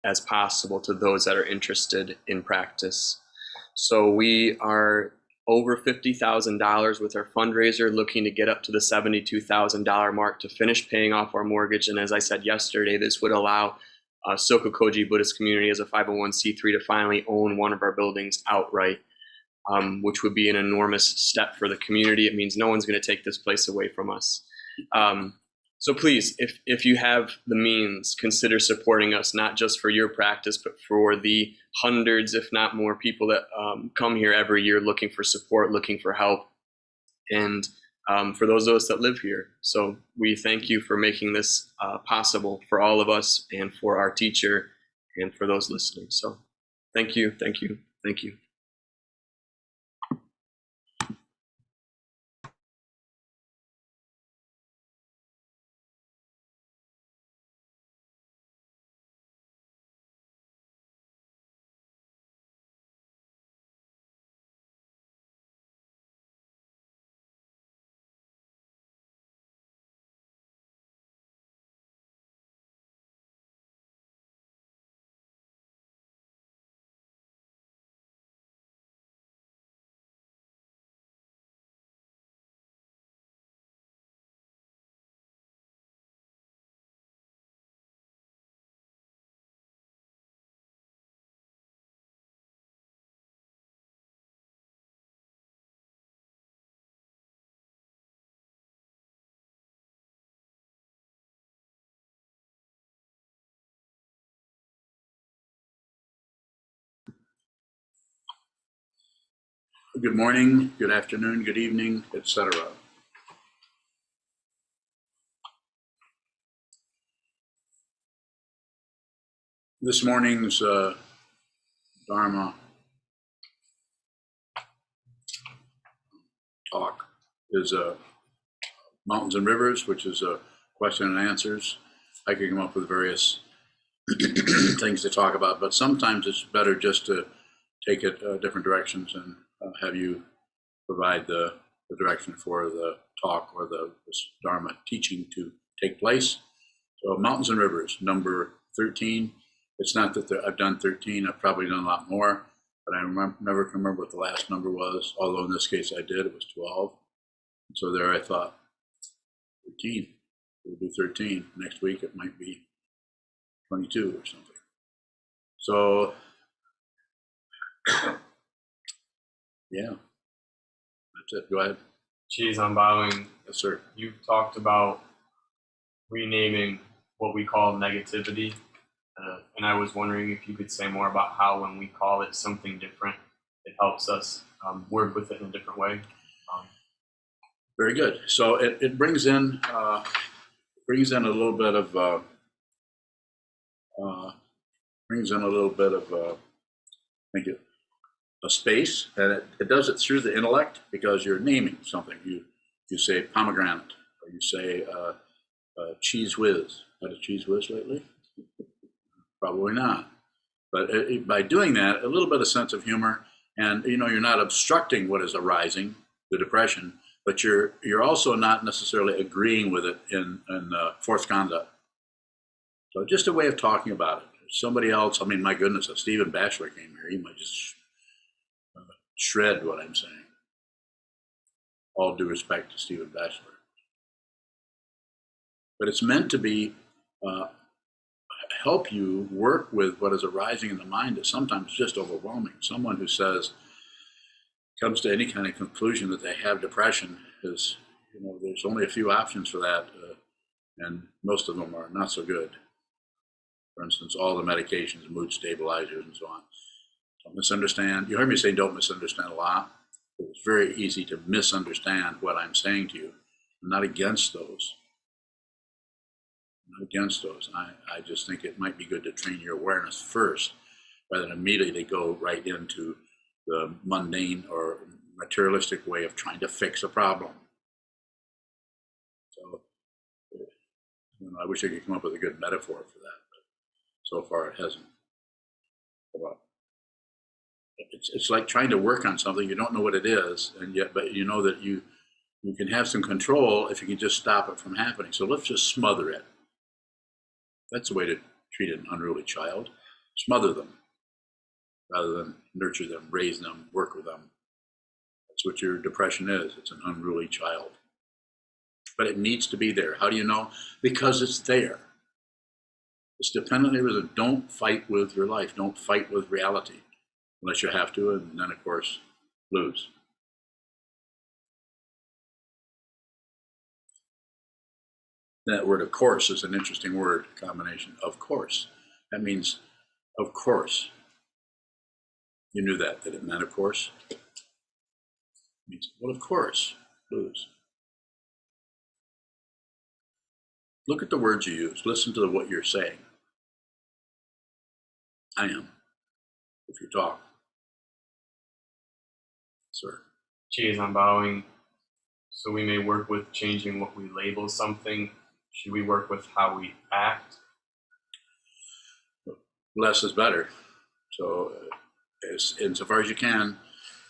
as possible to those that are interested in practice. So we are over $50,000 with our fundraiser, looking to get up to the $72,000 mark to finish paying off our mortgage. And as I said yesterday, this would allow Sokokoji Buddhist Community as a 501c3 to finally own one of our buildings outright, which would be an enormous step for the community. It means no one's going to take this place away from us. So please, if you have the means, consider supporting us, not just for your practice, but for the hundreds, if not more, people that come here every year looking for support, looking for help, and for those of us that live here. So we thank you for making this possible for all of us and for our teacher and for those listening. So thank you, thank you, thank you. Good morning, good afternoon, good evening, etc. This morning's dharma talk is mountains and rivers, which is a question and answers. I could come up with various things to talk about, but sometimes it's better just to take it different directions and have you provide the direction for the talk or the dharma teaching to take place. So mountains and rivers, number 13. It's not that I've done 13, I've probably done a lot more, but I never can remember what the last number was, although in this case I did, it was 12. And so there I thought, 13, we'll do 13. Next week it might be 22 or something. So, yeah, that's it, go ahead. Geez, I'm bowing. Yes, sir. You've talked about renaming what we call negativity. And I was wondering if you could say more about how when we call it something different, it helps us work with it in a different way. Very good. So it brings in a little bit of thank you, a space, and it does it through the intellect because you're naming something. You say pomegranate, or you say cheese whiz. Had a cheese whiz lately? Probably not. But by doing that, a little bit of sense of humor, and you're not obstructing what is arising, the depression, but you're also not necessarily agreeing with it in fourth conduct. So just a way of talking about it. Somebody else, I mean, my goodness, if Stephen Batchelor came here, he might just shred what I'm saying. All due respect to Stephen Batchelor. But it's meant to be help you work with what is arising in the mind that sometimes is just overwhelming. Someone who comes to any kind of conclusion that they have depression is, there's only a few options for that, and most of them are not so good. For instance, all the medications, mood stabilizers, and so on. Don't misunderstand. You heard me say don't misunderstand a lot. It's very easy to misunderstand what I'm saying to you. I'm not against those. I just think it might be good to train your awareness first, rather than immediately go right into the mundane or materialistic way of trying to fix a problem. So, I wish I could come up with a good metaphor for that, but so far it hasn't. It's like trying to work on something you don't know what it is, but you know that you can have some control if you can just stop it from happening. So let's just smother it. That's the way to treat an unruly child. smother them rather than nurture them, raise them, work with them. That's what your depression is. It's an unruly child. But it needs to be there. How do you know? Because it's there. It's dependently resistant. Don't fight with your life. Don't fight with reality unless you have to, and then, of course, lose. That word, of course, is an interesting word combination. Of course. That means, of course. You knew that it meant, of course. It means, well, of course, lose. Look at the words you use. Listen to what you're saying. I am, if you talk. Sir. Geez, I'm bowing. So we may work with changing what we label something. Should we work with how we act? Less is better. So insofar as you can,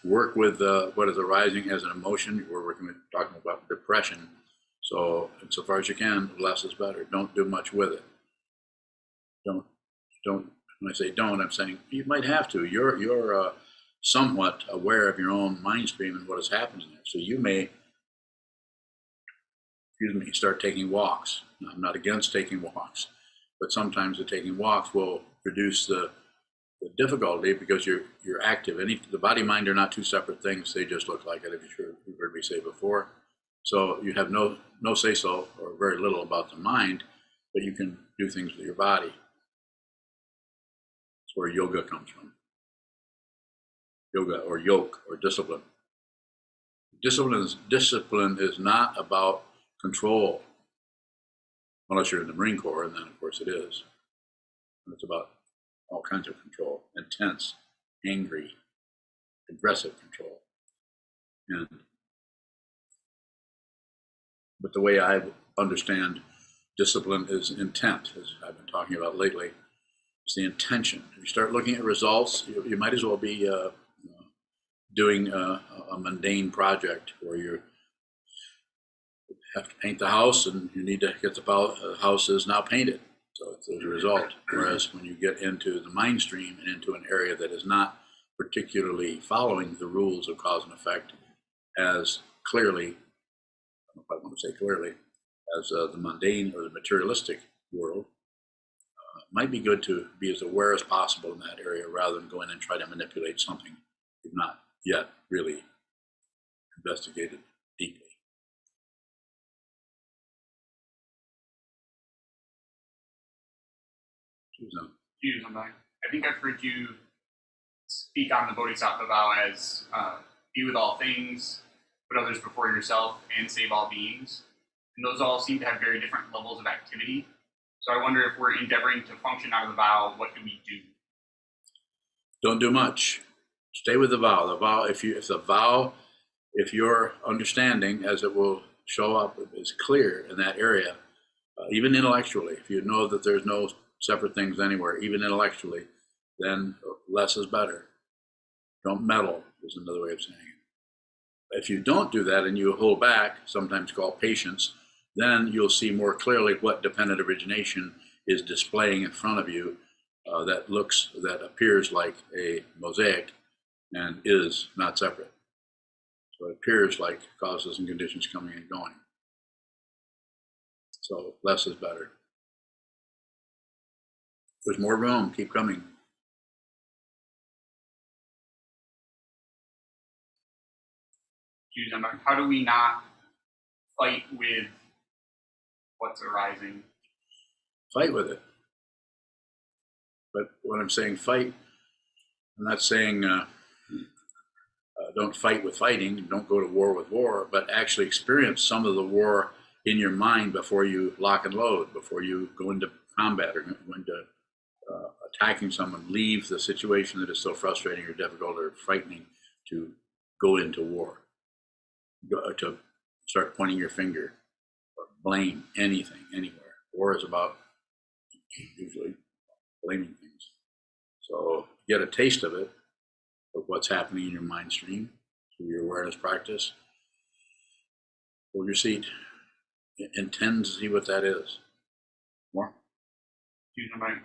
work with what is arising as an emotion. We're talking about depression. So insofar as you can, less is better. Don't do much with it. Don't. When I say don't, I'm saying you might have to. You're somewhat aware of your own mind stream and what is happening there. So you may, start taking walks. Now, I'm not against taking walks, but sometimes the taking walks will reduce the difficulty because you're active. The body mind are not two separate things. They just look like it, if you've heard me say before. So you have no say so or very little about the mind, but you can do things with your body. That's where yoga comes from. Yoga or yoke or discipline. Discipline is not about control, unless you're in the Marine Corps, and then of course it is. And it's about all kinds of control: intense, angry, aggressive control. But the way I understand discipline is intent, as I've been talking about lately. It's the intention. If you start looking at results, you might as well be doing a mundane project where you have to paint the house and you need to get the house is now painted. So there's a result. Whereas when you get into the mind stream and into an area that is not particularly following the rules of cause and effect as clearly, I don't know if I want to say clearly, as the mundane or the materialistic world, might be good to be as aware as possible in that area rather than go in and try to manipulate something you've not yet really investigated deeply. I think I've heard you speak on the bodhisattva vow as be with all things, put others before yourself, and save all beings. And those all seem to have very different levels of activity. So I wonder if we're endeavoring to function out of the vow, what do we do? Don't do much. Stay with the vow. The vow, if your understanding, as it will show up, is clear in that area, even intellectually, if you know that there's no separate things anywhere, even intellectually, then less is better. Don't meddle is another way of saying it. If you don't do that and you hold back, sometimes called patience, then you'll see more clearly what dependent origination is displaying in front of you that appears like a mosaic and is not separate. So it appears like causes and conditions coming and going. So less is better. There's more room, keep coming. How do we not fight with what's arising? Fight with it. But when I'm saying fight, I'm not saying don't fight with fighting, don't go to war with war, but actually experience some of the war in your mind before you lock and load, before you go into combat or go into attacking someone. Leave the situation that is so frustrating or difficult or frightening to go into war, to start pointing your finger or blame anything, anywhere. War is about usually blaming things. So get a taste of it, of what's happening in your mind stream through your awareness practice. Hold your seat. Intend to see what that is. More?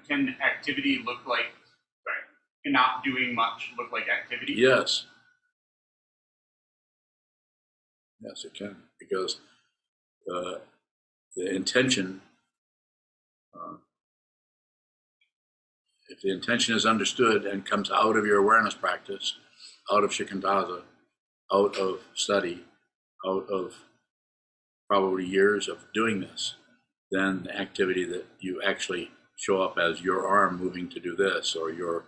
Can activity look like can not doing much look like activity? Yes. Yes, it can, because the intention, if the intention is understood and comes out of your awareness practice, out of shikantaza, out of study, out of probably years of doing this, then the activity that you actually show up as your arm moving to do this, or your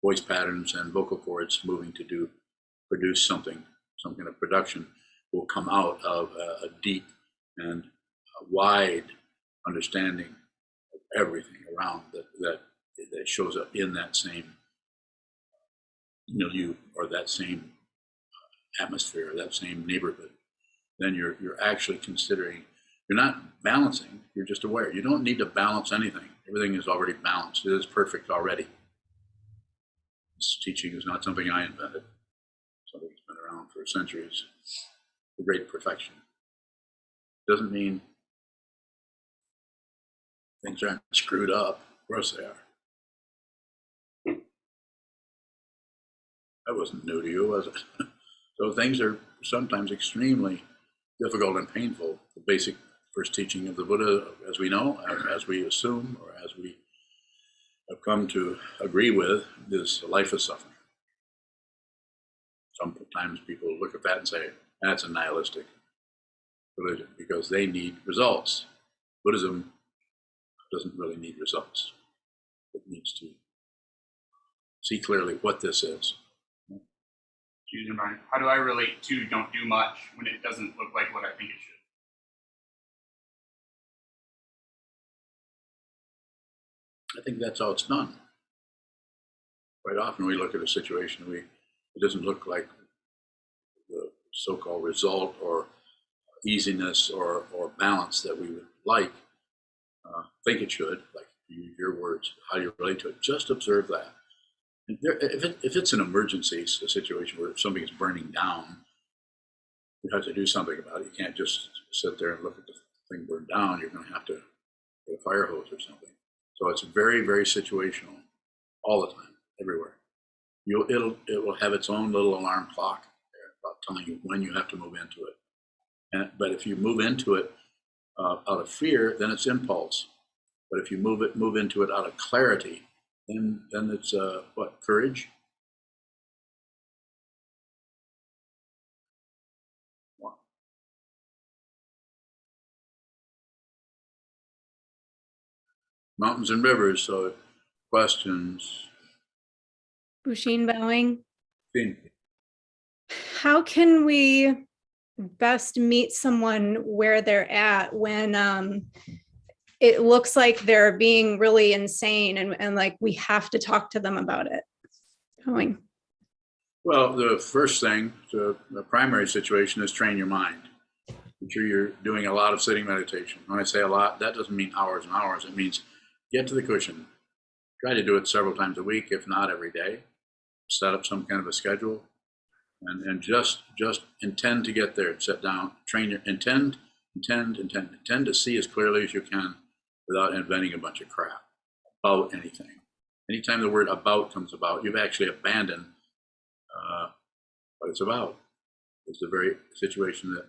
voice patterns and vocal cords moving to produce something, some kind of production, will come out of a deep and wide understanding of everything around that shows up in that same milieu, or that same atmosphere, or that same neighborhood. Then you're actually considering, you're not balancing, you're just aware. You don't need to balance anything. Everything is already balanced. It is perfect already. This teaching is not something I invented. Something that's been around for centuries. The great perfection. Doesn't mean things aren't screwed up. Of course they are. That wasn't new to you, was it? So things are sometimes extremely difficult and painful. The basic first teaching of the Buddha, as we know, as we assume, or as we have come to agree with, is a life of suffering. Sometimes people look at that and say, that's a nihilistic religion, because they need results. Buddhism doesn't really need results. It needs to see clearly what this is. How do I relate to don't do much when it doesn't look like what I think it should? I think that's how it's done. Quite often we look at a situation, it doesn't look like the so-called result or easiness or balance that we would think it should, like your words, how you relate to it. Just observe that. If it's an emergency, a situation where something is burning down, you have to do something about it. You can't just sit there and look at the thing burn down. You're going to have to get a fire hose or something. So it's very, very situational, all the time, everywhere. It will have its own little alarm clock there about telling you when you have to move into it. But if you move into it out of fear, then it's impulse. But if you move into it out of clarity, then it's courage? Wow. Mountains and rivers, so questions. Bushin bowing. Thing. How can we best meet someone where they're at when it looks like they're being really insane and like we have to talk to them about it? Going. Well, the first thing, the primary situation is train your mind. Make sure you're doing a lot of sitting meditation. When I say a lot, that doesn't mean hours and hours. It means get to the cushion. Try to do it several times a week, if not every day. Set up some kind of a schedule, and just intend to get there. Sit down, train your intend to see as clearly as you can without inventing a bunch of crap about anything. Anytime the word about comes about, you've actually abandoned what it's about. It's the very situation that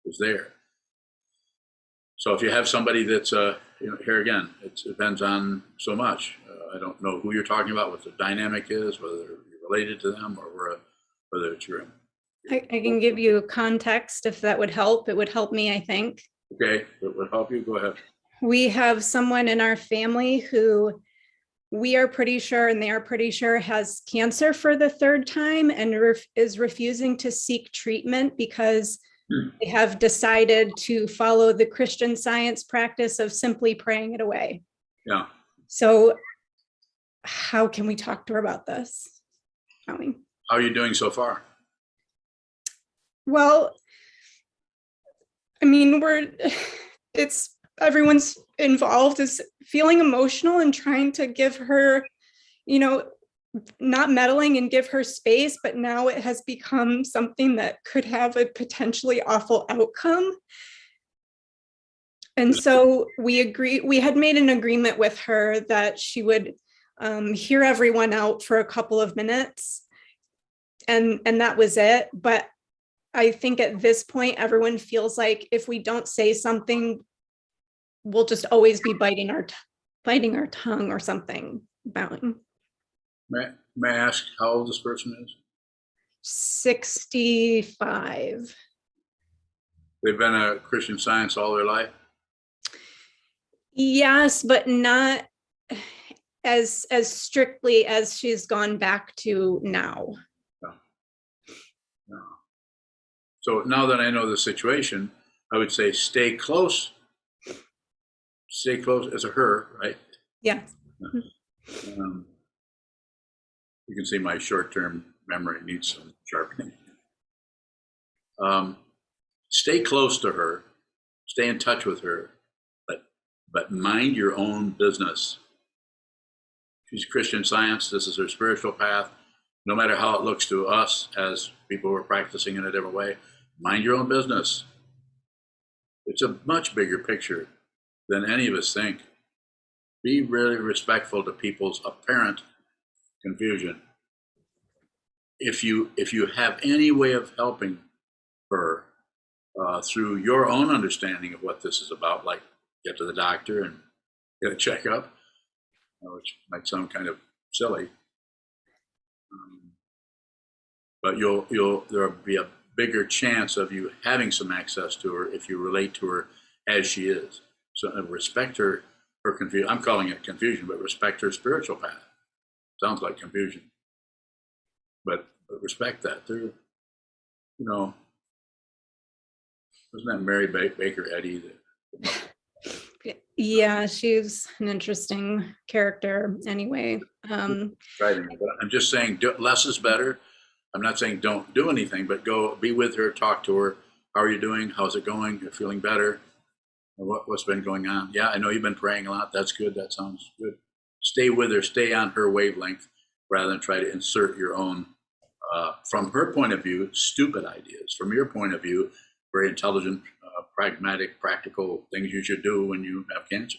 is there. So if you have somebody that's, here again, it depends on so much. I don't know who you're talking about, what the dynamic is, whether you're related to them, or whether it's your. I can give you context if that would help. It would help me, I think. Okay, it would help you. Go ahead. We have someone in our family who we are pretty sure, and they are pretty sure, has cancer for the third time and is refusing to seek treatment because they have decided to follow the Christian Science practice of simply praying it away. Yeah. So how can we talk to her about this? How are you doing so far? Well, I mean, everyone's involved is feeling emotional and trying to give her, not meddling and give her space, but now it has become something that could have a potentially awful outcome. And so we had made an agreement with her that she would hear everyone out for a couple of minutes. And that was it. But I think at this point, everyone feels like if we don't say something, we'll just always be biting our tongue or something. Bowing. May I ask how old this person is? 65. They've been a Christian Science all their life? Yes, but not as strictly as she's gone back to now. No. No. So now that I know the situation, I would say stay close. Stay close as a her, right? Yeah. You can see my short-term memory needs some sharpening. Stay close to her, stay in touch with her, but mind your own business. She's Christian Science. This is her spiritual path. No matter how it looks to us as people who are practicing in a different way, mind your own business. It's a much bigger picture than any of us think. Be really respectful to people's apparent confusion. If you have any way of helping her through your own understanding of what this is about, like get to the doctor and get a checkup, which might sound kind of silly, but there'll be a bigger chance of you having some access to her if you relate to her as she is. So respect her confusion. I'm calling it confusion, but respect her spiritual path. Sounds like confusion, but respect that. They're, wasn't that Mary Baker Eddy? Yeah, she's an interesting character anyway. Right, but I'm just saying less is better. I'm not saying don't do anything, but go be with her, talk to her. How are you doing? How's it going? You're feeling better? What's been going on? Yeah, I know you've been praying a lot. That's good. That sounds good. Stay with her. Stay on her wavelength rather than try to insert your own, from her point of view, stupid ideas. From your point of view, very intelligent, pragmatic, practical things you should do when you have cancer.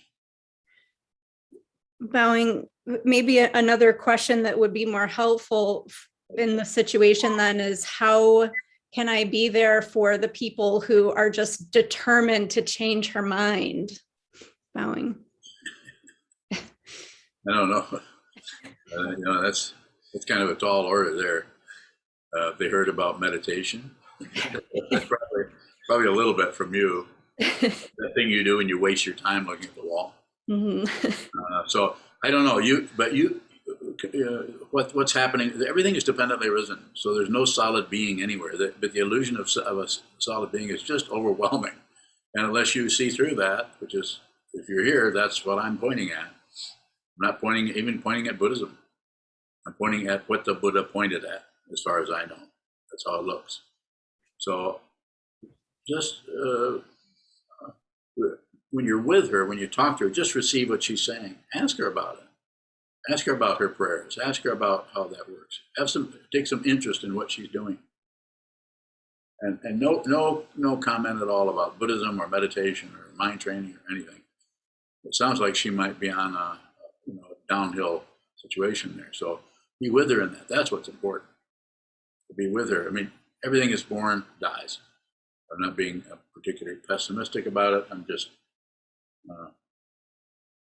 Bowing, maybe another question that would be more helpful in the situation then is, how can I be there for the people who are just determined to change her mind? Bowing. I don't know. That's kind of a tall order there. They heard about meditation. Probably a little bit from you. That thing you do when you waste your time looking at the wall. Mm-hmm. So I don't know what's happening. Everything is dependently risen. So there's no solid being anywhere. But the illusion of a solid being is just overwhelming. And unless you see through that, which is, if you're here, that's what I'm pointing at. I'm not pointing at Buddhism. I'm pointing at what the Buddha pointed at, as far as I know. That's how it looks. So just when you're with her, when you talk to her, just receive what she's saying. Ask her about it. Ask her about her prayers. Ask her about how that works. Take some interest in what she's doing. And no comment at all about Buddhism or meditation or mind training or anything. It sounds like she might be on a downhill situation there. So be with her in that. That's what's important. To be with her. I mean, everything is born, dies. I'm not being particularly pessimistic about it. I'm just,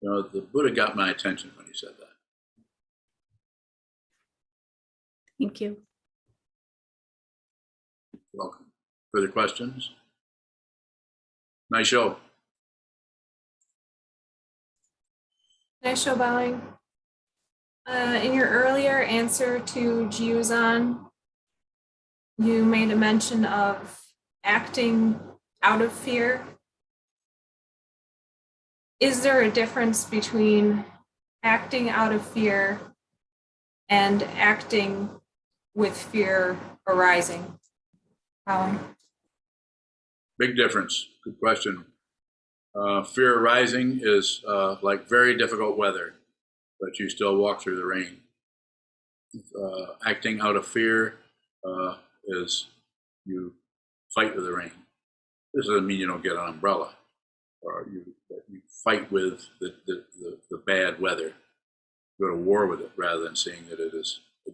the Buddha got my attention when he said that. Thank you. You're welcome. Further questions? Nice show. Nice show, Bowing. In your earlier answer to Jiuzan, you made a mention of acting out of fear. Is there a difference between acting out of fear and acting with fear arising? Big difference. Good question. Fear arising is like very difficult weather, but you still walk through the rain. Acting out of fear is you fight with the rain. This doesn't mean you don't get an umbrella, or you fight with the bad weather go to war with it rather than seeing that it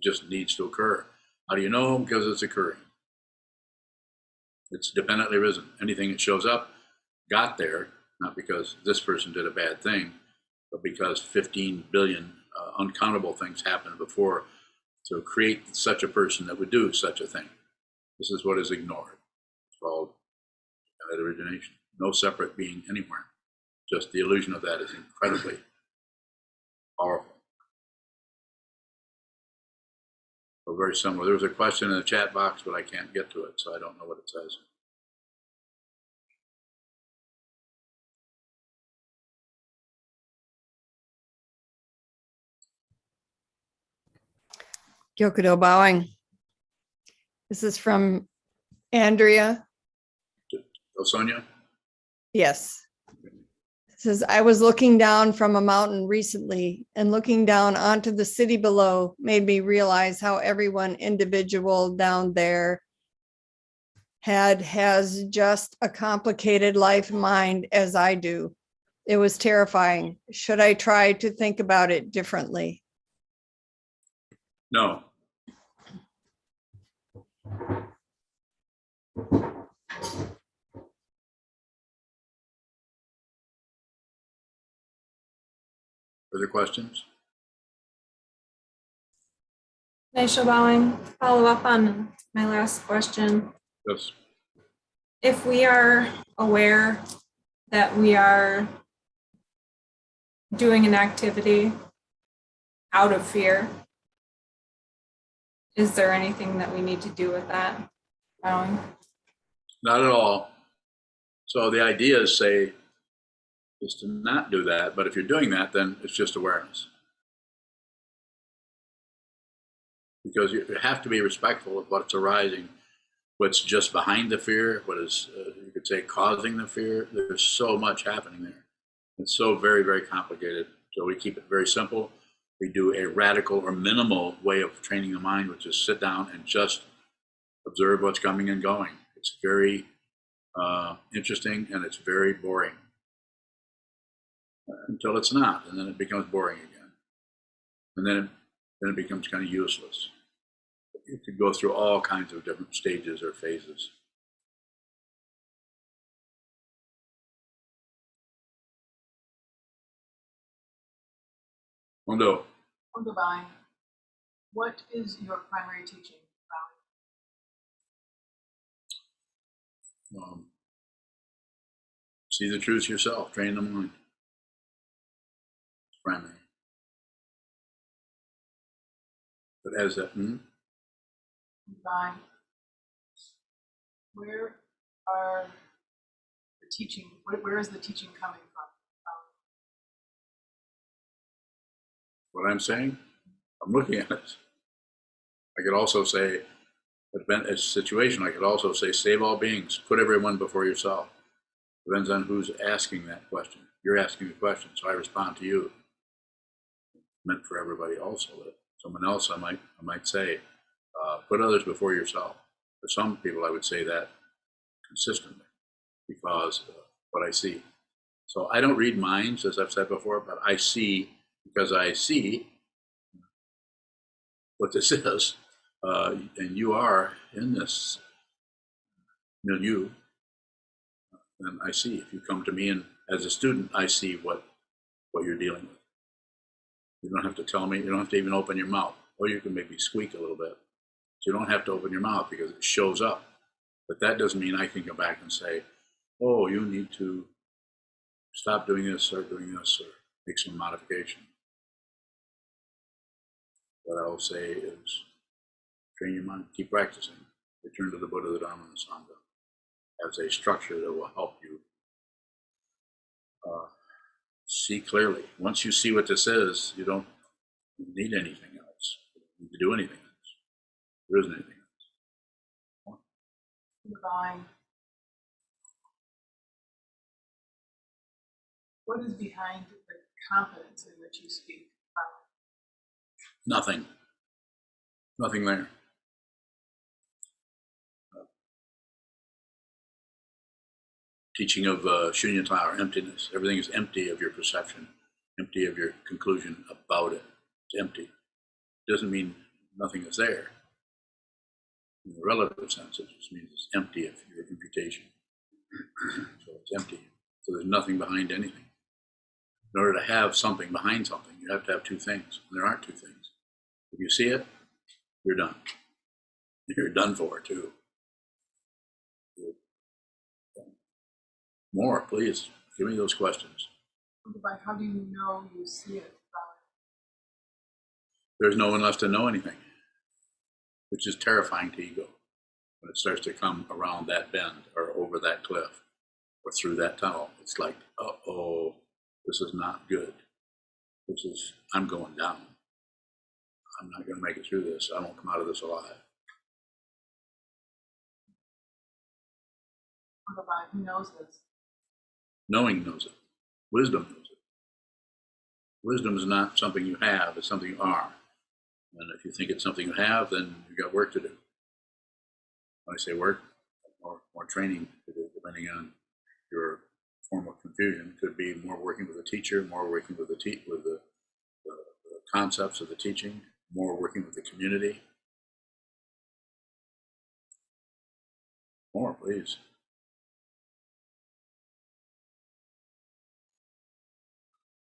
just needs to occur. How do you know? Because it's occurring. It's dependently risen. Anything that shows up got there, not because this person did a bad thing, but because 15 billion uncountable things happened before to create such a person that would do such a thing. This is what is ignored. It's called origination. No separate being anywhere. Just the illusion of that is incredibly powerful. So very similar. There was a question in the chat box, but I can't get to it, so I don't know what it says. Gyokudo bowing. This is from Andrea. Oh, Sonia? Yes. It says, I was looking down from a mountain recently, and looking down onto the city below made me realize how everyone individual down there has just a complicated life mind as I do. It was terrifying. Should I try to think about it differently? No. Further questions? Naisha bowing, follow up on my last question. Yes. If we are aware that we are doing an activity out of fear, is there anything that we need to do with that? Bowing. Not at all. So the idea is to not do that, but if you're doing that, then it's just awareness. Because you have to be respectful of what's arising, what's just behind the fear, what is, you could say, causing the fear. There's so much happening there. It's so very, very complicated. So we keep it very simple. We do a radical or minimal way of training the mind, which is sit down and just observe what's coming and going. It's very interesting, and it's very boring until it's not, and then it becomes boring again, and then it becomes kind of useless. You could go through all kinds of different stages or phases. Mondo. Mondo bowing. What is your primary teaching about? See the truth yourself. Train the mind. It's primary. But as that, Bowing. Where are the teaching? Where is the teaching coming from? what I'm saying, I'm looking at it. I could also say, a situation, I could also say, save all beings, put everyone before yourself. Depends on who's asking that question. You're asking the question, so I respond to you. It's meant for everybody also. Someone else, I might say, put others before yourself. For some people, I would say that consistently because of what I see. So I don't read minds, as I've said before, but I see, because I see what this is, and you are in this milieu, and I see. If you come to me and as a student, I see what you're dealing with. You don't have to tell me, you don't have to even open your mouth. Or you can maybe squeak a little bit. But you don't have to open your mouth because it shows up. But that doesn't mean I can go back and say, oh, you need to stop doing this, start doing this, or make some modification. What I will say is, train your mind, keep practicing. Return to the Buddha, the Dharma, and the Sangha as a structure that will help you see clearly. Once you see what this is, you don't need anything else. You don't need to do anything else. There isn't anything else. Divine. What is behind the confidence in which you speak? Nothing. Nothing there. Teaching of shunyata, or emptiness. Everything is empty of your perception, empty of your conclusion about it. It's empty. Doesn't mean nothing is there. In the relative sense, it just means it's empty of your imputation. So it's empty. So there's nothing behind anything. In order to have something behind something, you have to have two things. And there aren't two things. If you see it, you're done. You're done for, too. More, please. Give me those questions. But how do you know you see it? There's no one left to know anything, which is terrifying to ego when it starts to come around that bend or over that cliff or through that tunnel. It's like, uh-oh, this is not good. I'm going down. I'm not going to make it through this. I won't come out of this alive. Who knows this? Knowing knows it. Wisdom knows it. Wisdom is not something you have, it's something you are. And if you think it's something you have, then you've got work to do. When I say work, more training to do, depending on your form of confusion. It could be more working with a teacher, more working with the concepts of the teaching, more working with the community. More, please.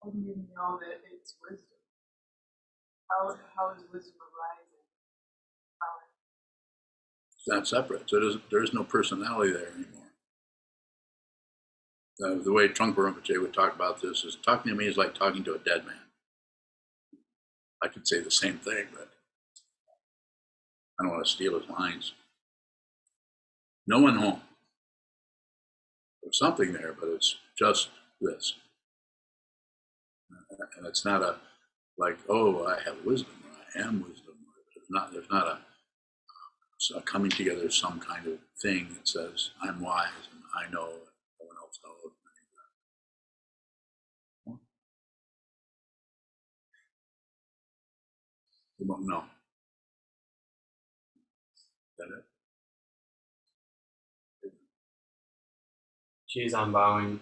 How do you know that it's wisdom? How is wisdom arising? It's not separate. So there is no personality there anymore. The way Trungpa Rinpoche would talk about this is, talking to me is like talking to a dead man. I could say the same thing, but I don't want to steal his lines. No one home. There's something there, but it's just this. And it's not a like, oh, I have wisdom, or I am wisdom. There's not a coming together of some kind of thing that says, I'm wise and I know and no one else knows. You won't know. Is that it? Geez, I'm bowing.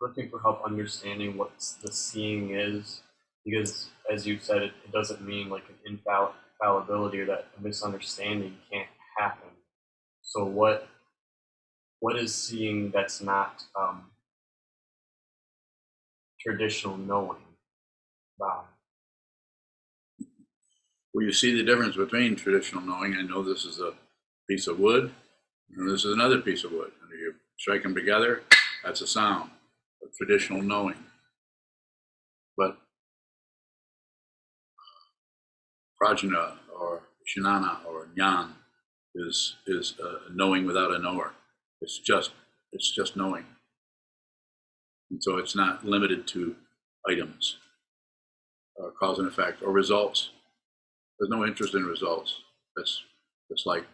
Looking for help understanding what the seeing is, because as you said, it doesn't mean like an infallibility or that a misunderstanding can't happen. So what is seeing that's not traditional knowing? Wow. Well, you see the difference between traditional knowing. I know this is a piece of wood, and this is another piece of wood. And if you strike them together, that's a sound. Traditional knowing. But prajna or shinana or jnana is knowing without a knower. It's just knowing. And so it's not limited to items or cause and effect or results. There's no interest in results. It's like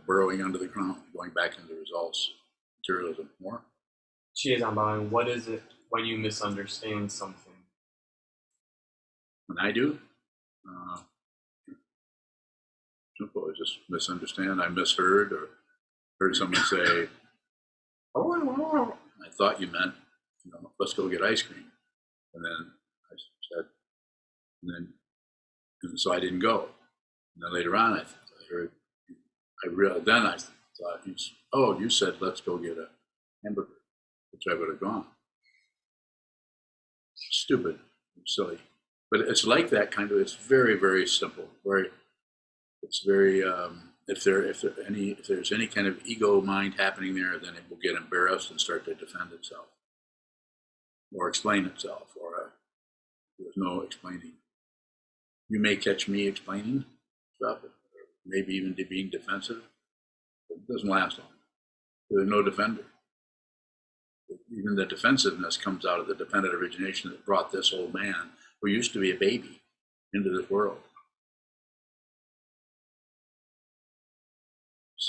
burrowing under the ground, going back into the results. Materialism. More. What is it when you misunderstand something? When I do, simple. I just misunderstand. I misheard or heard someone say, "Oh, I thought you meant, let's go get ice cream," and then I said, and so I didn't go. And then later on, I heard, then I thought, you said let's go get a hamburger, which I would have gone. Stupid, silly, but it's like that kind of. It's very, very simple. It's very. If there's any kind of ego mind happening there, then it will get embarrassed and start to defend itself, or explain itself, or there's no explaining. You may catch me explaining stuff, or maybe even being defensive. It doesn't last long. There's no defender. Even the defensiveness comes out of the dependent origination that brought this old man, who used to be a baby, into this world.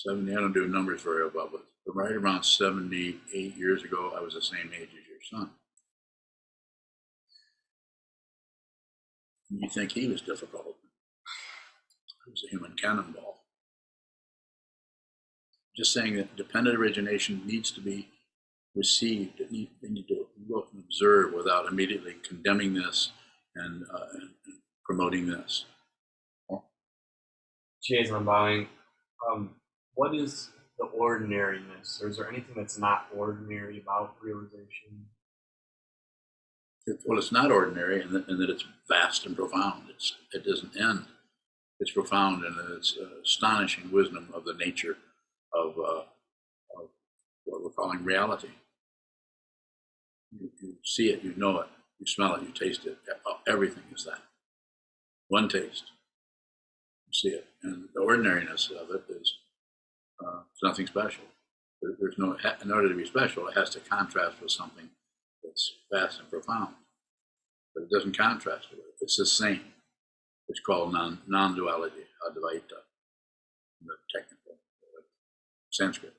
70, I don't do numbers very well, but right around 78 years ago, I was the same age as your son. You think he was difficult. He was a human cannonball. Just saying that dependent origination needs to be received. need to look and observe without immediately condemning this and promoting this. Cheers, I'm bowing. What is the ordinariness, or is there anything that's not ordinary about realization? Well, it's not ordinary, and that it's vast and profound. It doesn't end. It's profound, and it's astonishing wisdom of the nature of what we're calling reality. You see it, you know it, you smell it, you taste it. Everything is that. One taste. You see it, and the ordinariness of it is it's nothing special. There's no, in order to be special, it has to contrast with something that's vast and profound. But it doesn't contrast with it. It's the same. It's called non-duality, advaita, in the technical Sanskrit.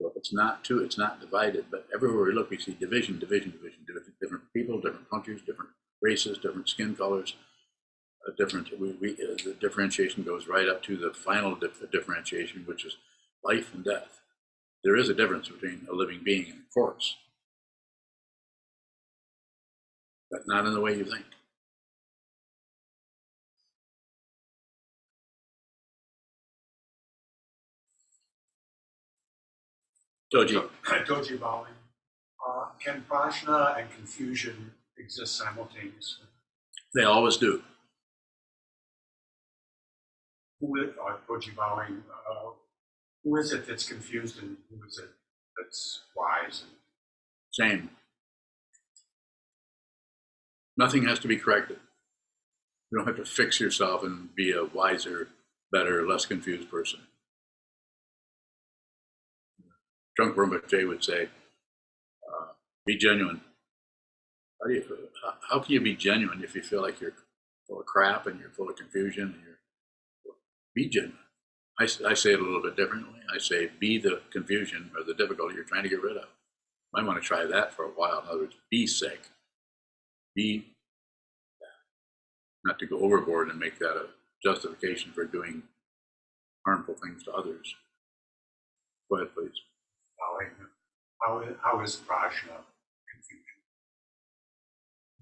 So it's not two, it's not divided, but everywhere we look, we see division, different people, different countries, different races, different skin colors, the differentiation goes right up to the final differentiation, which is life and death. There is a difference between a living being and a corpse, but not in the way you think. Doji. Doji bowing. Can prajna and confusion exist simultaneously? They always do. Doji bowing. Who is it that's confused and who is it that's wise? Same. Nothing has to be corrected. You don't have to fix yourself and be a wiser, better, less confused person. Drunk Rinpoche would say, be genuine. How can you be genuine if you feel like you're full of crap and you're full of confusion? And be genuine. I say it a little bit differently. I say, be the confusion or the difficulty you're trying to get rid of. You might want to try that for a while. In other words, be sick. Be not to go overboard and make that a justification for doing harmful things to others. Go ahead, please. How is prajna confusion?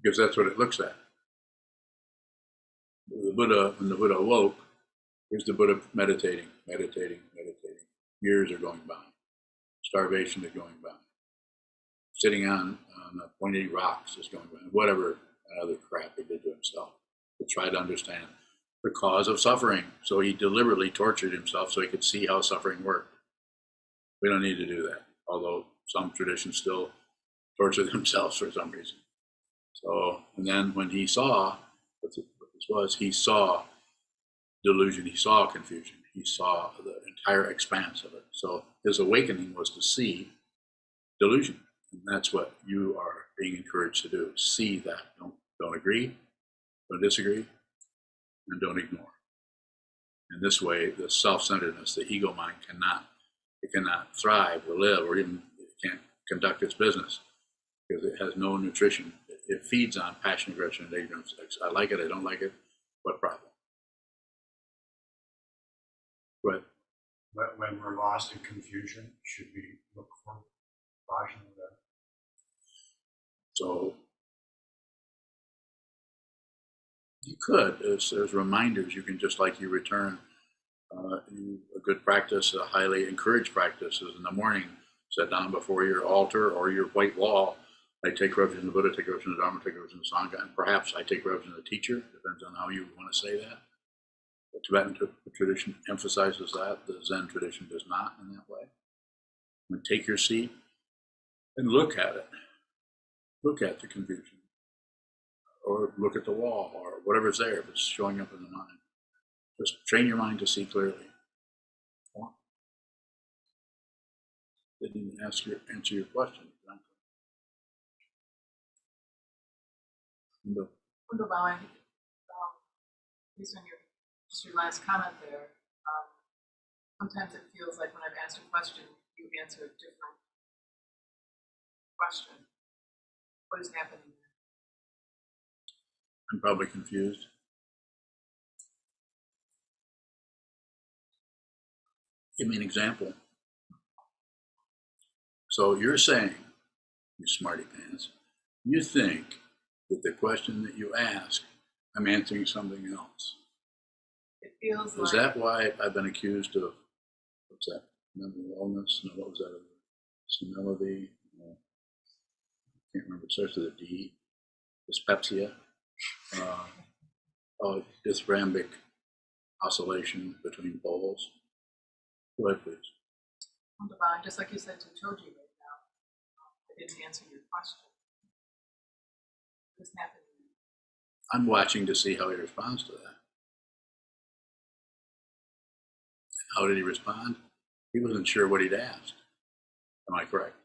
Because that's what it looks at. The Buddha, when the Buddha awoke, here's the Buddha meditating. Years are going by. Starvation is going by. Sitting on the pointy rocks is going by. Whatever other crap he did to himself to try to understand the cause of suffering. So he deliberately tortured himself so he could see how suffering worked. We don't need to do that, although some traditions still torture themselves for some reason. So, and then when he saw what this was, he saw delusion, he saw confusion, he saw the entire expanse of it. So his awakening was to see delusion, and that's what you are being encouraged to do. See that. Don't agree, don't disagree, and don't ignore. In this way, the self-centeredness, the ego mind cannot thrive or live, or even it can't conduct its business because it has no nutrition. It feeds on passion, aggression, and ignorance. I like it, I don't like it, what problem? But when we're lost in confusion, should we look for prajna? So you could, there's reminders you can, just like you return a good practice, a highly encouraged practice is in the morning, sit down before your altar or your white wall. I take refuge in the Buddha, take refuge in the Dharma, take refuge in the Sangha, and perhaps I take refuge in the teacher, depends on how you want to say that. The Tibetan tradition emphasizes that, the Zen tradition does not in that way. And take your seat and look at it. Look at the confusion, or look at the wall, or whatever's there if it's showing up in the mind. Just train your mind to see clearly. Didn't even answer your question. Kundal bowing, based on your last comment there, sometimes it feels like when I've asked a question, you answer a different question. What is happening there? I'm probably confused. Give me an example. So you're saying you smarty pants, you think that the question that you ask, I'm answering something else. It feels Is like, that why I've been accused of, what's that, mental illness? No, what was that? Senility? No, I can't remember. It starts with a D. Dyspepsia. Dithyrambic oscillation between poles. Go ahead, please. Divine, just like you said to Choji right now, I didn't answer your question. This happened. I'm watching to see how he responds to that. How did he respond? He wasn't sure what he'd asked. Am I correct?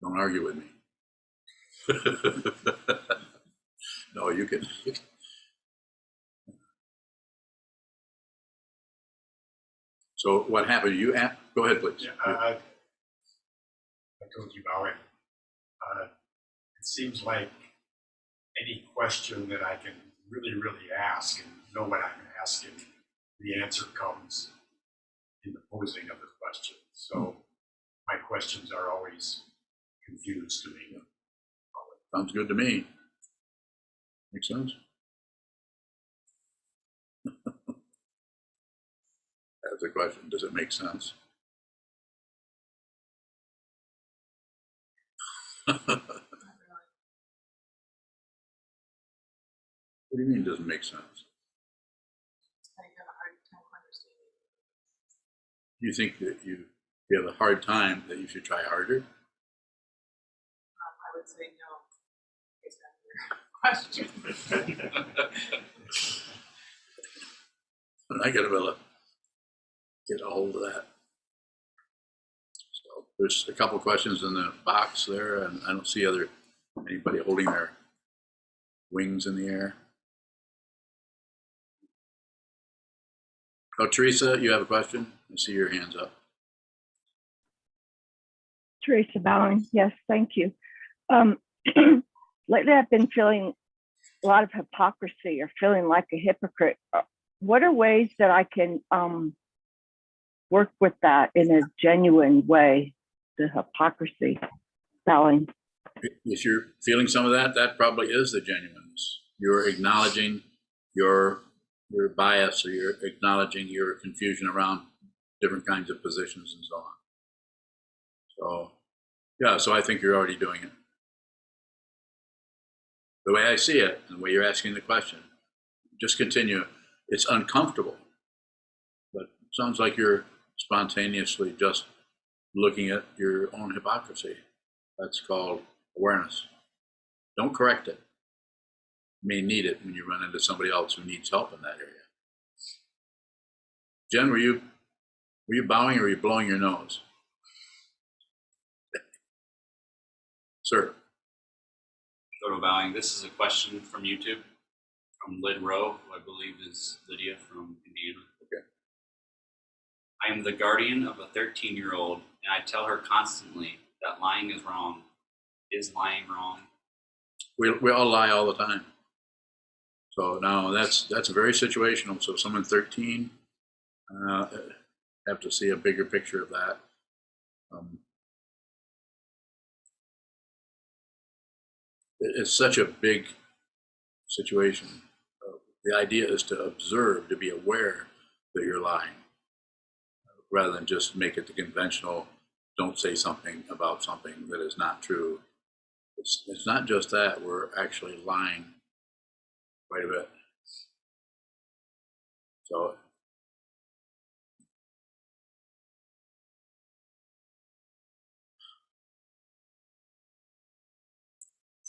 Don't argue with me. No, you can. So what happened? You go ahead, please. Yeah, I told you about it. It seems like any question that I can really ask and know what I'm asking, the answer comes in the posing of the question. So my questions are always confused to me. Sounds good to me. Makes sense? That's a question. Does it make sense? What do you mean doesn't make sense? I have a hard time understanding. You think that you have a hard time, that you should try harder? I would say no, based on your question. I gotta be able to get a hold of that. So there's a couple questions in the box there, and I don't see anybody holding their wings in the air. Oh, Teresa, you have a question? I see your hands up. Teresa Bowling. Yes, thank you. Lately, I've been feeling a lot of hypocrisy or feeling like a hypocrite. What are ways that I can work with that in a genuine way, the hypocrisy, Bowling? If you're feeling some of that, that probably is the genuineness. You're acknowledging your bias, or you're acknowledging your confusion around different kinds of positions and so on. So, yeah, so I think you're already doing it. The way I see it, and the way you're asking the question, just continue. It's uncomfortable, but it sounds like you're spontaneously just looking at your own hypocrisy. That's called awareness. Don't correct it. You may need it when you run into somebody else who needs help in that area. Jen, were you bowing or were you blowing your nose? Sir. Photo bowing. This is a question from YouTube from Lyd Rowe, who I believe is Lydia from Indiana. Okay. I am the guardian of a 13-year-old, and I tell her constantly that lying is wrong. Is lying wrong? We all lie all the time. So now that's very situational. So someone 13, have to see a bigger picture of that. It's such a big situation. The idea is to observe, to be aware that you're lying, rather than just make it the conventional, don't say something about something that is not true. It's not just that, we're actually lying quite a bit. So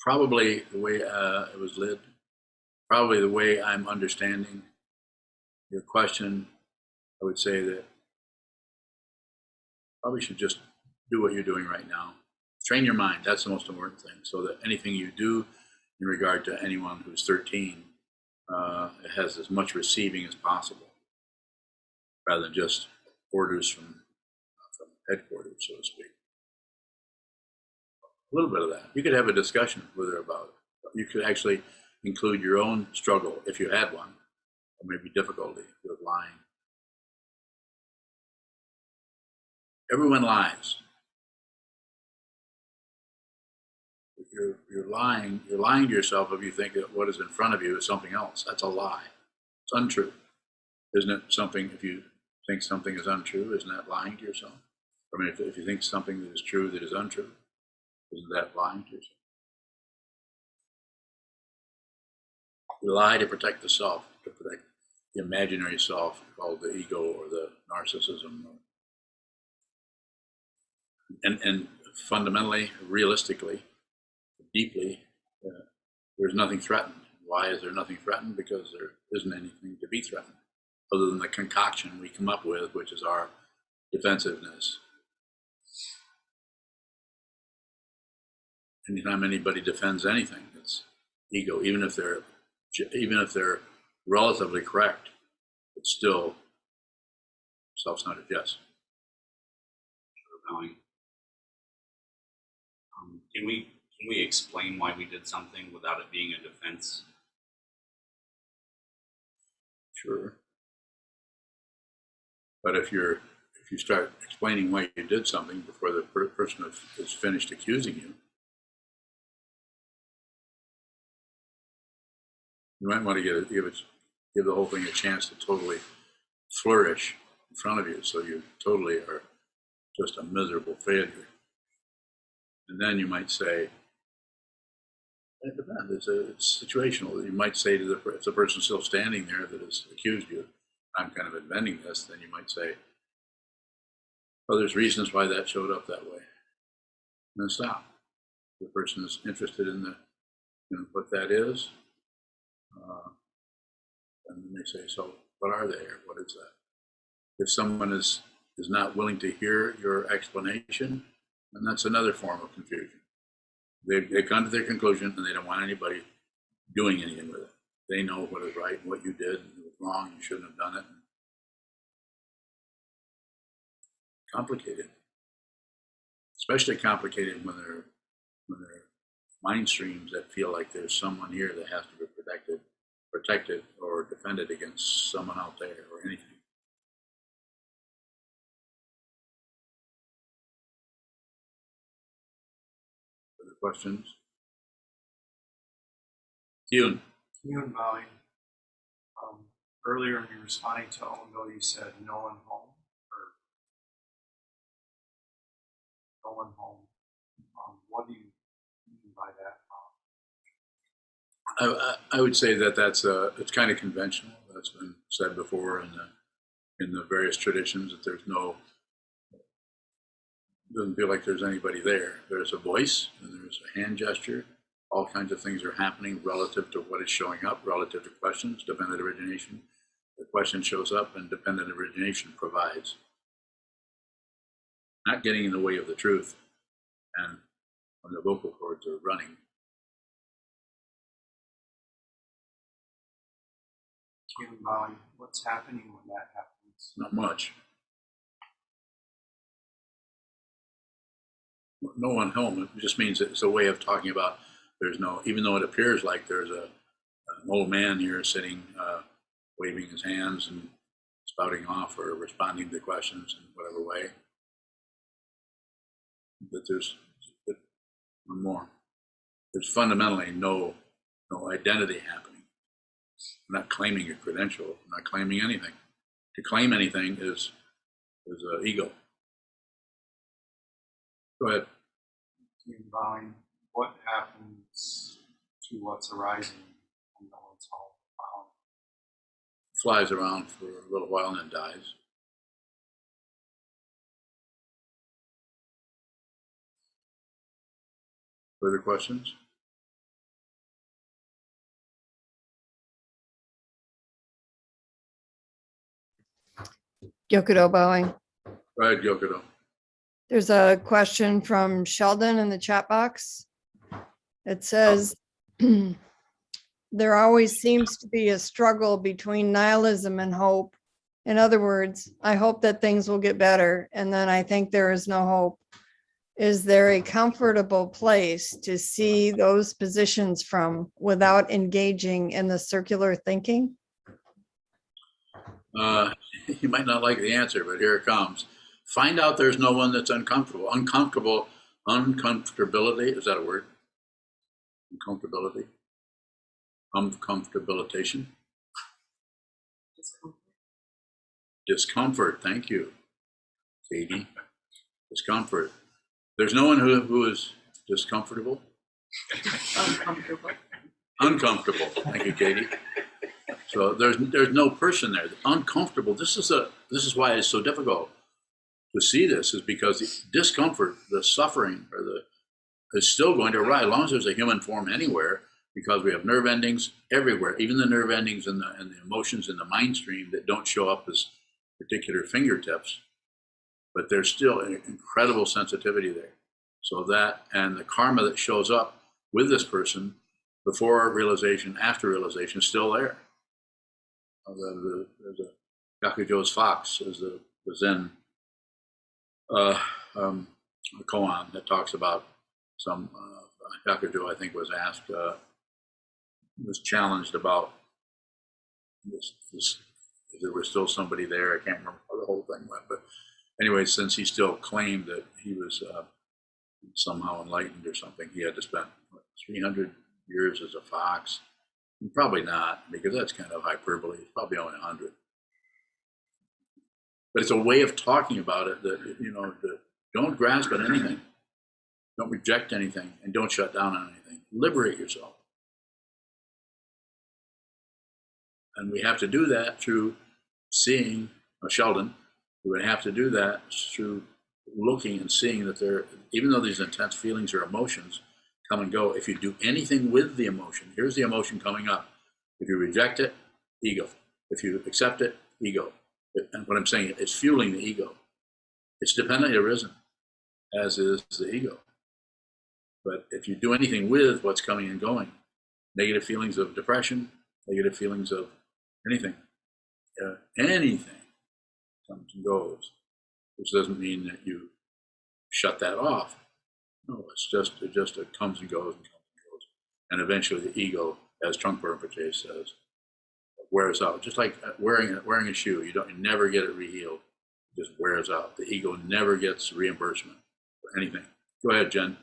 probably the way it was lit, probably the way I'm understanding your question, I would say that probably should just do what you're doing right now. Train your mind. That's the most important thing. So that anything you do in regard to anyone who's 13 has as much receiving as possible, rather than just orders from headquarters, so to speak. A little bit of that. You could have a discussion with her about it. You could actually include your own struggle, if you had one, or maybe difficulty with lying. Everyone lies. you're lying to yourself if you think that what is in front of you is something else. That's a lie. It's untrue. Isn't it something, if you think something is untrue, isn't that lying to yourself? I mean, if you think something that is true that is untrue, isn't that lying to yourself? You lie to protect the self, to protect the imaginary self called the ego or the narcissism. And fundamentally, realistically, deeply, there's nothing threatened. Why is there nothing threatened? Because there isn't anything to be threatened other than the concoction we come up with, which is our defensiveness. Anytime anybody defends anything, it's ego. Even if they're relatively correct, it's still self-centered. Yes. Bowing. Can we explain why we did something without it being a defense? Sure. But if you start explaining why you did something before the person is finished accusing you, you might want to give the whole thing a chance to totally flourish in front of you, so you totally are just a miserable failure. And then you might say, it depends. It's situational. You might say to if the person's still standing there that has accused you, I'm kind of inventing this, then you might say, well, there's reasons why that showed up that way. And then stop. If the person is interested in what that is, and then they say, so what are they, or what is that? If someone is not willing to hear your explanation, then that's another form of confusion. They come to their conclusion and they don't want anybody doing anything with it. They know what is right and what you did, and it was wrong, you shouldn't have done it. Complicated. Especially complicated when they're mind streams that feel like there's someone here that has to be protected or defended against someone out there or anything. Other questions? Yoon. Yoon Maui. Earlier in your responding to Ondo, you said no one home, or no one home. What do you mean by that? I would say that it's kind of conventional. That's been said before in the various traditions, that doesn't feel like there's anybody there. There's a voice and there's a hand gesture. All kinds of things are happening relative to what is showing up, relative to questions, dependent origination. The question shows up and dependent origination provides. Not getting in the way of the truth, and when the vocal cords are running. What's happening when that happens? Not much. No one home. It just means it's a way of talking about there's no, even though it appears like there's an old man here sitting, waving his hands and spouting off or responding to questions in whatever way. But there's one more. There's fundamentally no identity happening. I'm not claiming a credential. I'm not claiming anything. To claim anything is ego. Go ahead. What happens to what's arising when no one's home? Flies around for a little while and then dies. Further questions? Gyokudo bowing. Go ahead, Gyokudo. There's a question from Sheldon in the chat box. It says, there always seems to be a struggle between nihilism and hope. In other words, I hope that things will get better, and then I think there is no hope. Is there a comfortable place to see those positions from without engaging in the circular thinking? You might not like the answer, but here it comes. Find out there's no one that's uncomfortable. Uncomfortability, is that a word? uncomfortability, uncomfortabilitation, discomfort. Thank you, Katie. Discomfort. There's no one who is discomfortable. Uncomfortable. Uncomfortable. Thank you, Katie. So there's no person there. Uncomfortable. This is why it's so difficult to see this, is because the discomfort, the suffering, is still going to arise as long as there's a human form anywhere, because we have nerve endings everywhere, even the nerve endings and the emotions in the mind stream that don't show up as particular fingertips, but there's still an incredible sensitivity there. So that, and the karma that shows up with this person before realization, after realization, is still there. There's a Yakujo's fox, is the Zen koan that talks about some Yakujo, I think, was asked, was challenged about this, if there was still somebody there. I can't remember how the whole thing went, but anyway, since he still claimed that he was somehow enlightened or something, he had to spend 300 years as a fox. Probably not, because that's kind of hyperbole. It's probably only 100. But it's a way of talking about it that, that don't grasp at anything, don't reject anything, and don't shut down on anything. Liberate yourself. And we have to do that through seeing, Sheldon, we would have to do that through looking and seeing that there, even though these intense feelings or emotions come and go, if you do anything with the emotion, here's the emotion coming up. If you reject it, ego. If you accept it, ego. And what I'm saying, it's fueling the ego. It's dependently arisen, as is the ego. But if you do anything with what's coming and going, negative feelings of depression, negative feelings of anything comes and goes, which doesn't mean that you shut that off. No, it just comes and goes and comes and goes. And eventually the ego, as Trungpa Rinpoche says, wears out. Just like wearing a shoe, you never get it rehealed. It just wears out. The ego never gets reimbursement for anything. Go ahead, Jen.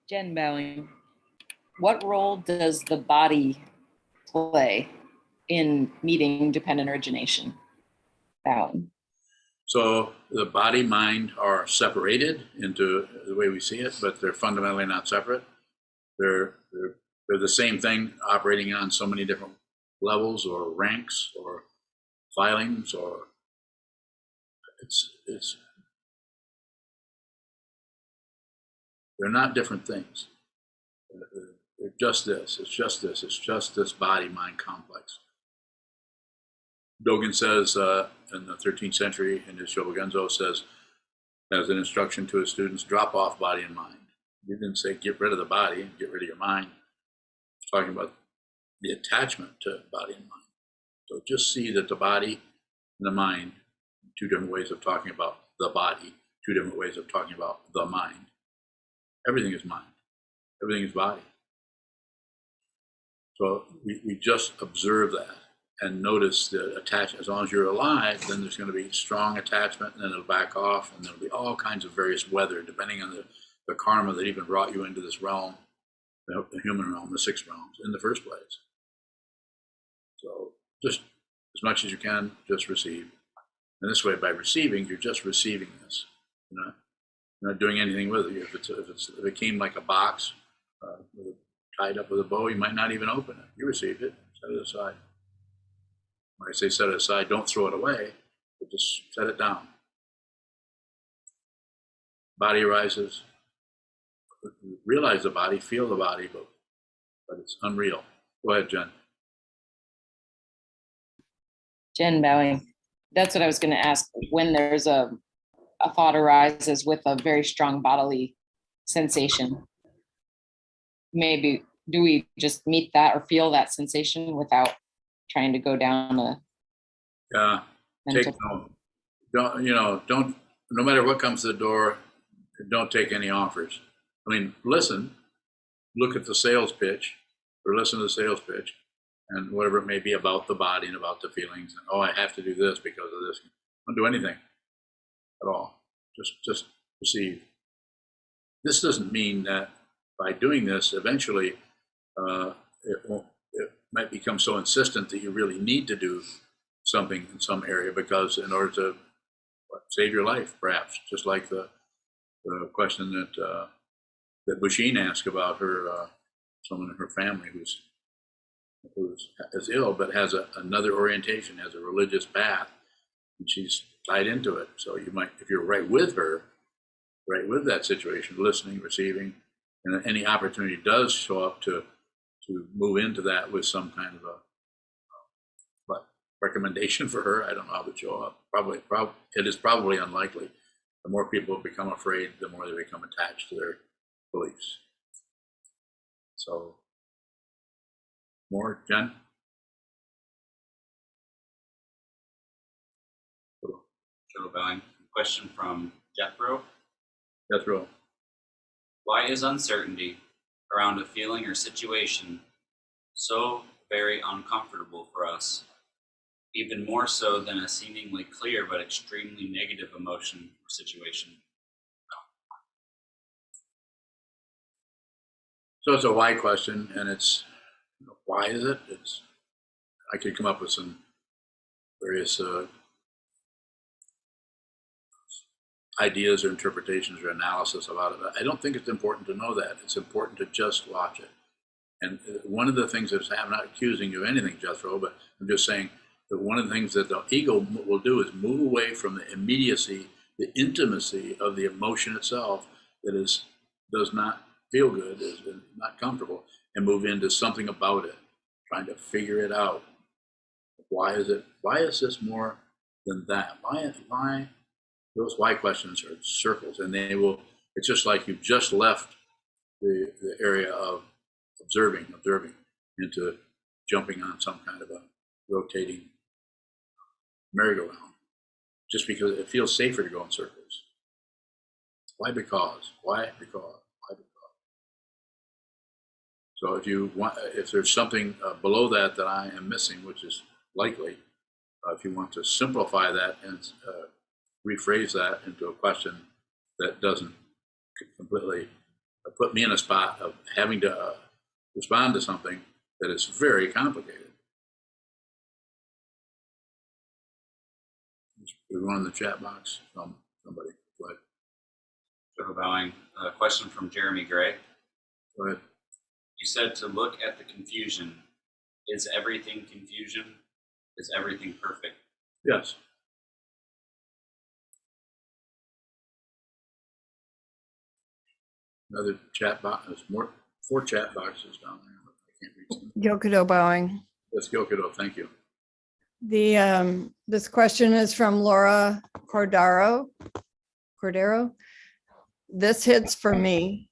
Jen Bowing. What role does the body play in meeting dependent origination? Bowing. So the body, mind are separated into the way we see it, but they're fundamentally not separate. They're the same thing operating on so many different levels or ranks or filings, or it's they're not different things. They're just this. It's just this. It's just this body-mind complex. Dogen says in the 13th century, in his Shobogenzo, says, as an instruction to his students, drop off body and mind. He didn't say get rid of the body and get rid of your mind. He's talking about the attachment to body and mind. So just see that the body and the mind, two different ways of talking about the body, two different ways of talking about the mind. Everything is mind. Everything is body. So we just observe that and notice the attachment. As long as you're alive, then there's going to be strong attachment, and then it'll back off, and there'll be all kinds of various weather, depending on the karma that even brought you into this realm, the human realm, the 6 realms, in the first place. So just as much as you can, just receive. And this way, by receiving, you're just receiving this. You're not doing anything with it. If it came like a box tied up with a bow, you might not even open it. You received it, set it aside. When I say set it aside, don't throw it away, but just set it down. Body arises. Realize the body, feel the body, but it's unreal. Go ahead, Jen. Jen Bowing. That's what I was going to ask. When there's a thought arises with a very strong bodily sensation, maybe do we just meet that or feel that sensation without trying to go down a don't, no matter what comes to the door, don't take any offers. I mean, listen, look at the sales pitch, or listen to the sales pitch, and whatever it may be about the body and about the feelings. And, oh, I have to do this because of this. Don't do anything at all. Just receive. This doesn't mean that by doing this, eventually it might become so insistent that you really need to do something in some area, because in order to save your life, perhaps, just like the question that Bushine asked about her someone in her family who's is ill but has another orientation, has a religious path, and she's tied into it. So you might, if you're right with her, right with that situation, listening, receiving, and any opportunity does show up to move into that with some kind of a recommendation for her, I don't know how to show up. Probably it is probably unlikely. The more people become afraid, the more they become attached to their beliefs. So, more, Jen? Joe bowing. Question from Jethro. Jethro. Why is uncertainty around a feeling or situation so very uncomfortable for us, even more so than a seemingly clear but extremely negative emotion or situation? So it's a why question, and it's, why is it? I could come up with some various ideas or interpretations or analysis about it. I don't think it's important to know that. It's important to just watch it. And one of the things that's happened, I'm not accusing you of anything, Jethro, but I'm just saying that one of the things that the ego will do is move away from the immediacy, the intimacy of the emotion itself that does not feel good, is not comfortable, and move into something about it, trying to figure it out. Why is it? Why is this more than that? Why? Those why questions are circles, and they will. It's just like you've just left the area of observing into jumping on some kind of a rotating merry-go-round, just because it feels safer to go in circles. Why? Because. Why? Because. Why? Because. So if there's something below that I am missing, which is likely, if you want to simplify that and rephrase that into a question that doesn't completely put me in a spot of having to respond to something that is very complicated. There's one in the chat box from somebody. Go ahead. Joe bowing. A question from Jeremy Gray. Go ahead. You said to look at the confusion. Is everything confusion? Is everything perfect? Yes. Another chat box. There's 4 chat boxes down there. But I can't read them. Gyokudo bowing. Let's Gyokudo. Thank you. This question is from Laura Cordero. This hits for me.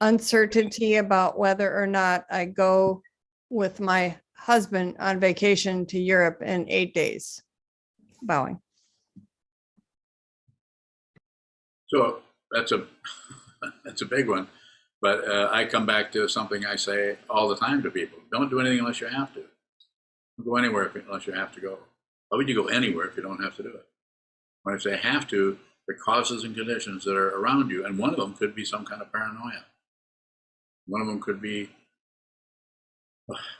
Uncertainty about whether or not I go with my husband on vacation to Europe in 8 days. Bowing. So that's a big one, but I come back to something I say all the time to people: don't do anything unless you have to. Don't go anywhere unless you have to go. Why would you go anywhere if you don't have to do it? When I say have to, the causes and conditions that are around you, and one of them could be some kind of paranoia. One of them could be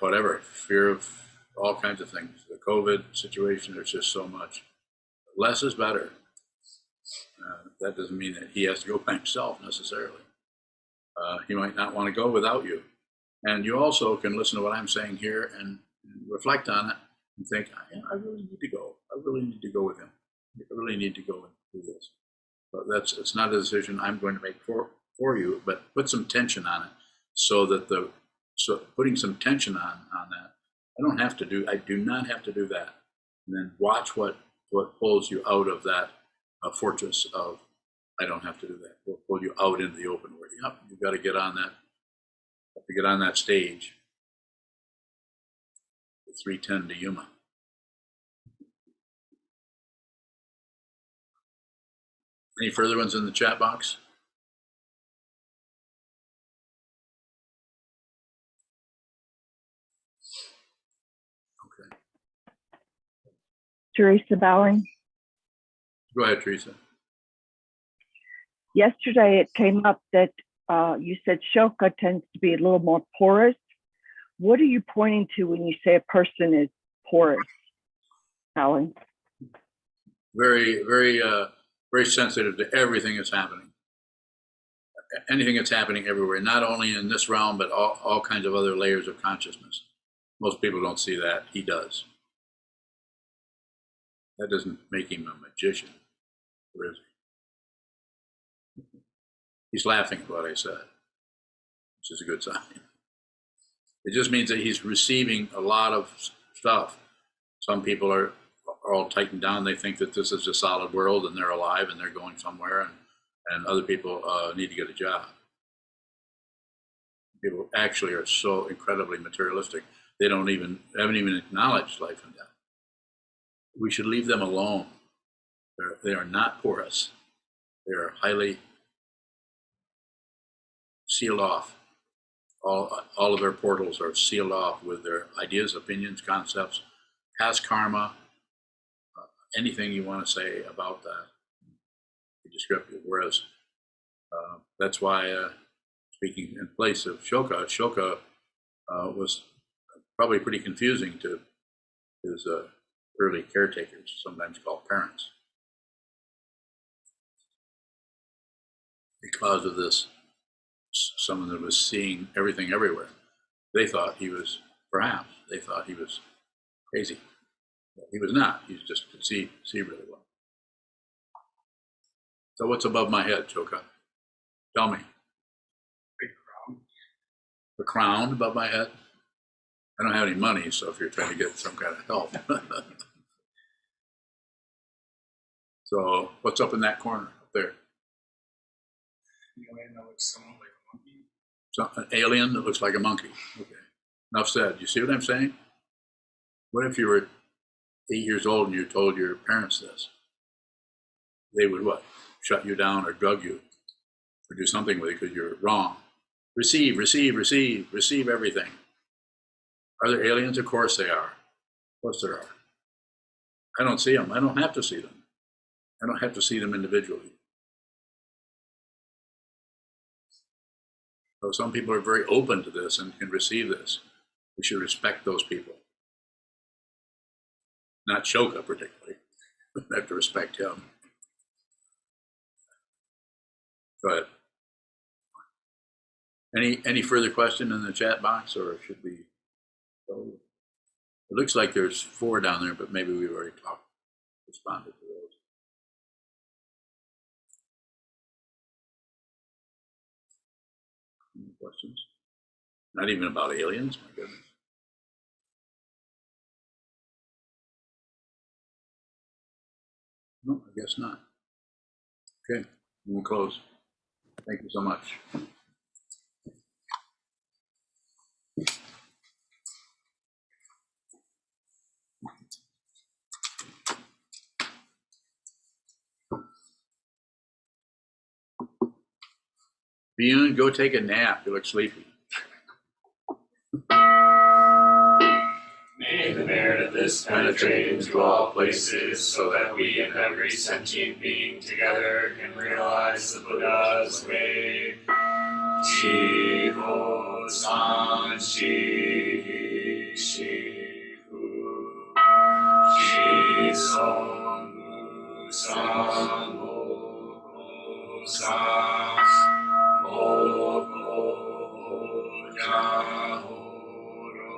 whatever, fear of all kinds of things. The COVID situation, there's just so much. Less is better. That doesn't mean that he has to go by himself necessarily. He might not want to go without you. And you also can listen to what I'm saying here and reflect on it and think, yeah, I really need to go. I really need to go with him. I really need to go and do this. But it's not a decision I'm going to make for you, but put some tension on it so that putting some tension on that, I do not have to do that. And then watch what pulls you out of that fortress of, I don't have to do that. We'll pull you out into the open where, yep, you've got to get on that stage. 310 to Yuma. Any further ones in the chat box? Okay. Teresa Bowing. Go ahead, Teresa. Yesterday it came up that you said Shoka tends to be a little more porous. What are you pointing to when you say a person is porous, Alan? Very, very sensitive to everything that's happening. Anything that's happening everywhere, not only in this realm, but all kinds of other layers of consciousness. Most people don't see that. He does. That doesn't make him a magician, or is he? He's laughing at what I said, which is a good sign. It just means that he's receiving a lot of stuff. Some people are all tightened down. They think that this is a solid world and they're alive and they're going somewhere, and other people need to get a job. People actually are so incredibly materialistic. They haven't even acknowledged life and death. We should leave them alone. They are not porous. They are highly sealed off. All of their portals are sealed off with their ideas, opinions, concepts, past karma, anything you want to say about that. Be descriptive. Whereas that's why, speaking in place of Shoka was probably pretty confusing to his early caretakers, sometimes called parents, because of this. Someone that was seeing everything everywhere. They thought he was crazy. He was not. He just could see really well. So what's above my head, Shoka? Tell me. Big crown. The crown above my head? I don't have any money, so if you're trying to get some kind of help. So what's up in that corner up there? The alien that looks somewhat like a monkey. So, an alien that looks like a monkey. Okay. Enough said. You see what I'm saying? What if you were 8 years old and you told your parents this? They would what? Shut you down or drug you or do something with it because you're wrong. Receive everything. Are there aliens? Of course they are. Of course there are. I don't see them. I don't have to see them. I don't have to see them individually. So some people are very open to this and can receive this. We should respect those people. Not Shoka particularly. We have to respect him. Go ahead. Any further question in the chat box, or should we go? It looks like there's 4 down there, but maybe we've already responded to those. Any questions? Not even about aliens, my goodness. No, I guess not. Okay, we'll close. Thank you so much. Biyun, go take a nap. You look sleepy. May the merit of this penetrate into all places, so that we and every sentient being together can realize the Buddha's way. Chi ho san shi shi hu. Chi song mu san ho ho san. Ho ho ja ho ro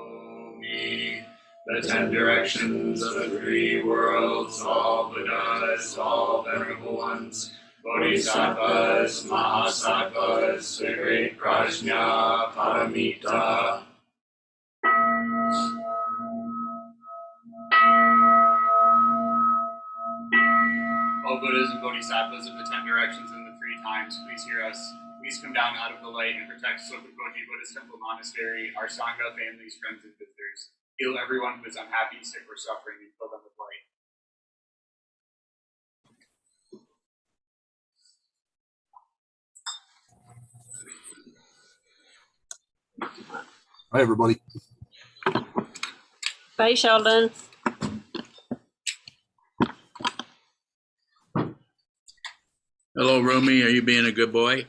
mi. The 10 directions of the 3 worlds, all Buddhas, all venerable ones, bodhisattvas, mahasattvas, the great prajna, paramita. All Buddhas and bodhisattvas of the 10 directions and the 3 times, please hear us. Please come down out of the light and protect Sokuzan Buddhist Temple Monastery, our Sangha, families, friends, and visitors. Heal everyone who is unhappy, sick, or suffering, and fill them with light. Hi, everybody. Bye, Sheldon. Hello, Rumi. Are you being a good boy?